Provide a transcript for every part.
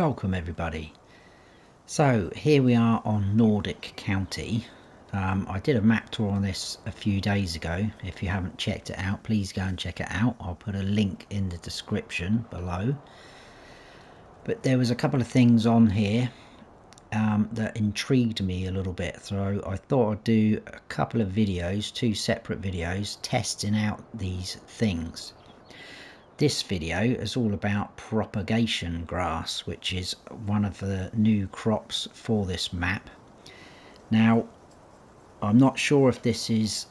Welcome everybody. So here we are on Nordic County. I did a map tour on this a few days ago. If you haven't checked it out, please go and check it out. I'll put a link in the description below. But there was a couple of things on here that intrigued me a little bit, so I thought I'd do a couple of videos, two separate videos, testing out these things. This video is all about propagation grass, which is one of the new crops for this map. Now, I'm not sure if this is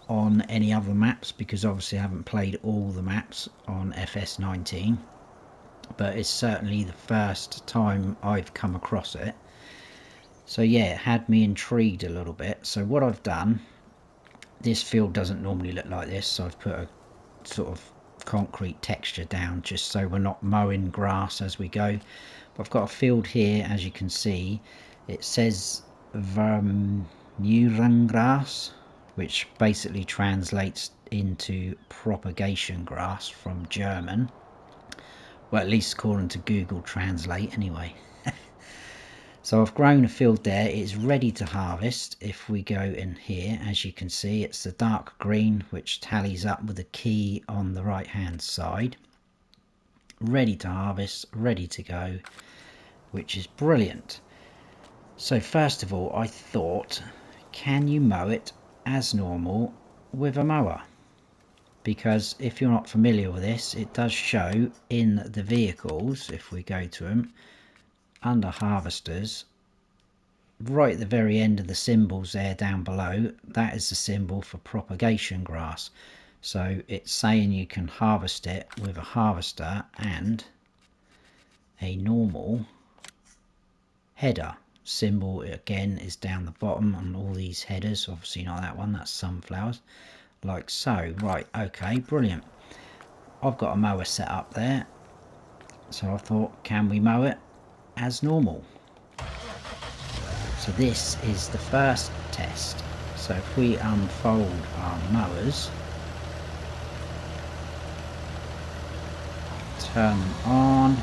on any other maps, because obviously I haven't played all the maps on FS19, but it's certainly the first time I've come across it. So yeah, it had me intrigued a little bit. So what I've done, this field doesn't normally look like this, so I've put a sort of concrete texture down just so we're not mowing grass as we go. But I've got a field here, as you can see. It says Mowing Grass, which basically translates into propagation grass from German. Well, at least according to Google Translate anyway. So I've grown a field there. It's ready to harvest. If we go in here, as you can see, it's the dark green, which tallies up with the key on the right hand side. Ready to harvest, ready to go, which is brilliant. So first of all, I thought, can you mow it as normal with a mower? Because if you're not familiar with this, it does show in the vehicles, if we go to them, under harvesters, right at the very end of the symbols there down below, that is the symbol for propagation grass. So it's saying you can harvest it with a harvester and a normal header. Symbol again is down the bottom on all these headers, obviously not that one, that's sunflowers, like so. Right, okay, brilliant. I've got a mower set up there, so I thought, can we mow it as normal? So this is the first test. So if we unfold our mowers, turn them on.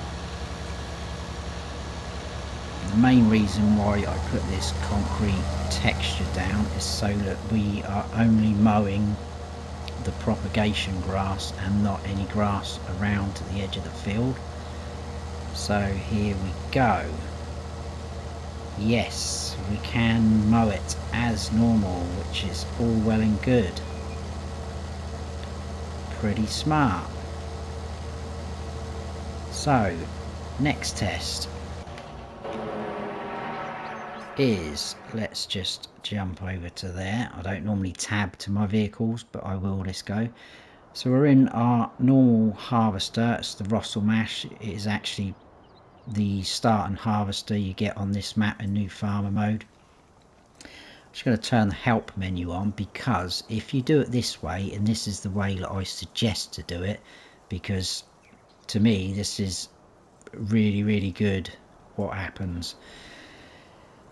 The main reason why I put this concrete texture down is so that we are only mowing the propagation grass and not any grass around to the edge of the field. So here we go. Yes, we can mow it as normal, which is all well and good. Pretty smart. So, next test is, let's just jump over to there. I don't normally tab to my vehicles, but I will this go. So we're in our normal harvester. It's the Russell Mash. It is actually the start and harvester you get on this map in new farmer mode. I'm just going to turn the help menu on, because if you do it this way, and this is the way that I suggest to do it, because to me this is really good what happens.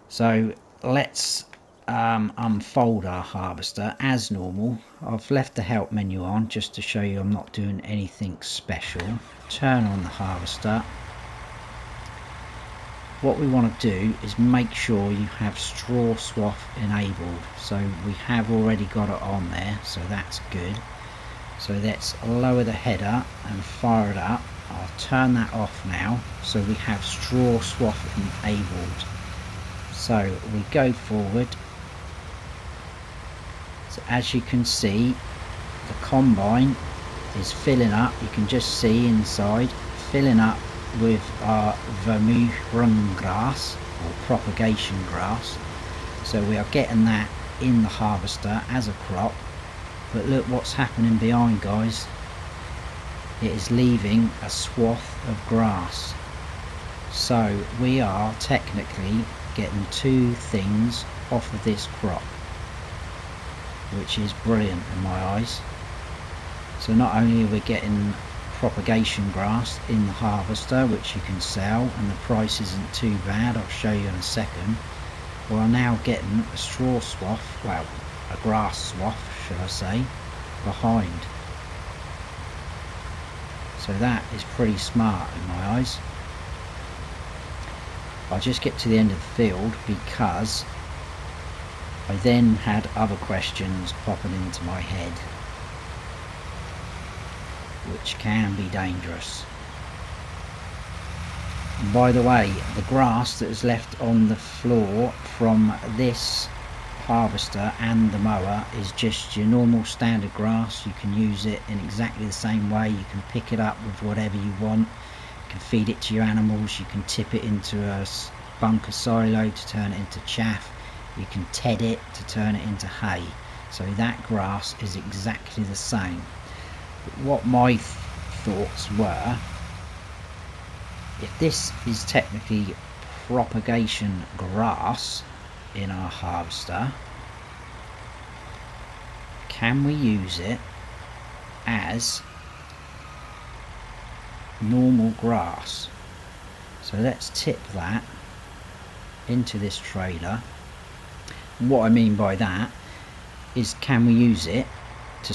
So let's unfold our harvester as normal. I've left the help menu on just to show you I'm not doing anything special. Turn on the harvester. What we want to do is make sure you have straw swath enabled. So we have already got it on there, so that's good. So let's lower the header and fire it up. I'll turn that off now, so we have straw swath enabled. So we go forward. So as you can see, the combine is filling up. You can just see inside, filling up with our Mowing Grass or propagation grass. So we are getting that in the harvester as a crop. But look what's happening behind, guys. It is leaving a swath of grass. So we are technically getting two things off of this crop, which is brilliant in my eyes. So not only are we getting propagation grass in the harvester, which you can sell and the price isn't too bad, I'll show you in a second, we're now getting a straw swath, well, a grass swath should I say, behind. So that is pretty smart in my eyes. I just get to the end of the field because I then had other questions popping into my head, which can be dangerous. And by the way, the grass that is left on the floor from this harvester and the mower is just your normal standard grass. You can use it in exactly the same way. You can pick it up with whatever you want. You can feed it to your animals. You can tip it into a bunker silo to turn it into chaff. You can ted it to turn it into hay. So that grass is exactly the same. But what my thoughts were, if this is technically propagation grass in our harvester, can we use it as normal grass? So let's tip that into this trailer. What I mean by that is, can we use it to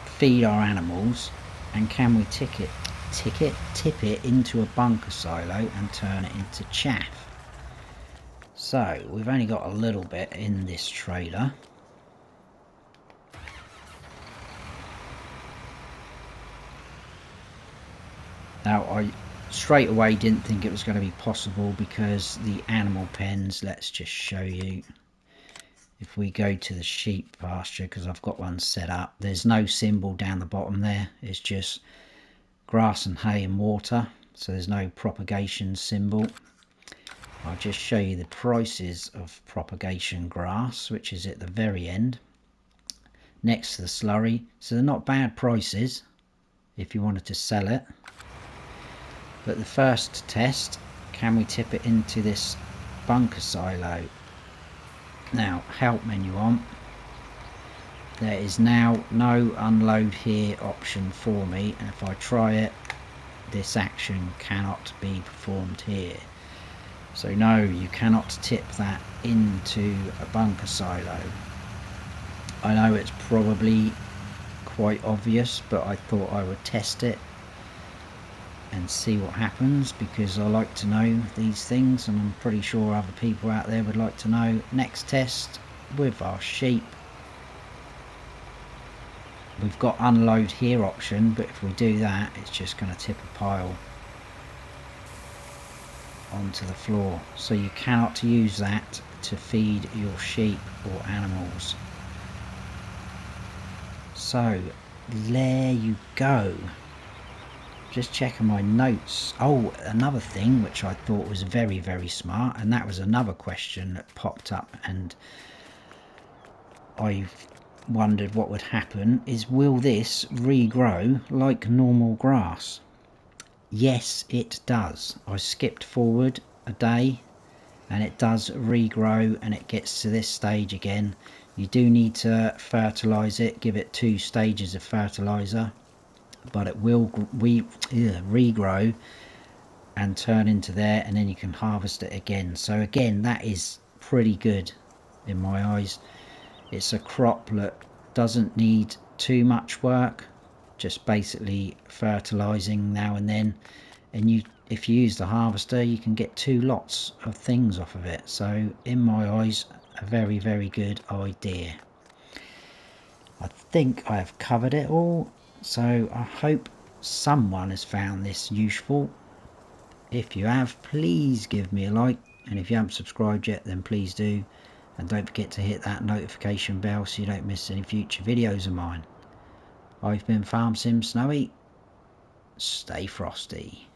feed our animals, and can we tip it into a bunker silo and turn it into chaff? So we've only got a little bit in this trailer. Now I straight away didn't think it was going to be possible because the animal pens, let's just show you. If we go to the sheep pasture, because I've got one set up, there's no symbol down the bottom there. It's just grass and hay and water. So there's no propagation symbol. I'll just show you the prices of propagation grass, which is at the very end next to the slurry. So they're not bad prices if you wanted to sell it. But the first test, can we tip it into this bunker silo? Now, help menu on. There is now no unload here option for me, and if I try it, this action cannot be performed here. So no, you cannot tip that into a bunker silo. I know it's probably quite obvious, but I thought I would test it and see what happens, because I like to know these things, and I'm pretty sure other people out there would like to know. Next test with our sheep. We've got unload here option, but if we do that, it's just going to tip a pile onto the floor. So you cannot use that to feed your sheep or animals. So there you go. Just checking my notes. Oh, another thing which I thought was very, very smart, and that was another question that popped up, and I wondered what would happen, is will this regrow like normal grass? Yes, it does. I skipped forward a day and it does regrow, and it gets to this stage again. You do need to fertilise it, give it 2 stages of fertiliser, but it will regrow and turn into there, and then you can harvest it again. So again, that is pretty good in my eyes. It's a crop that doesn't need too much work, just basically fertilizing now and then, and if you use the harvester, you can get 2 lots of things off of it. So in my eyes, a very, very good idea. I think I have covered it all, so I hope someone has found this useful. If you have, please give me a like, and if you haven't subscribed yet, then please do, and don't forget to hit that notification bell so you don't miss any future videos of mine. I've been Farm Sim Snowy. Stay frosty.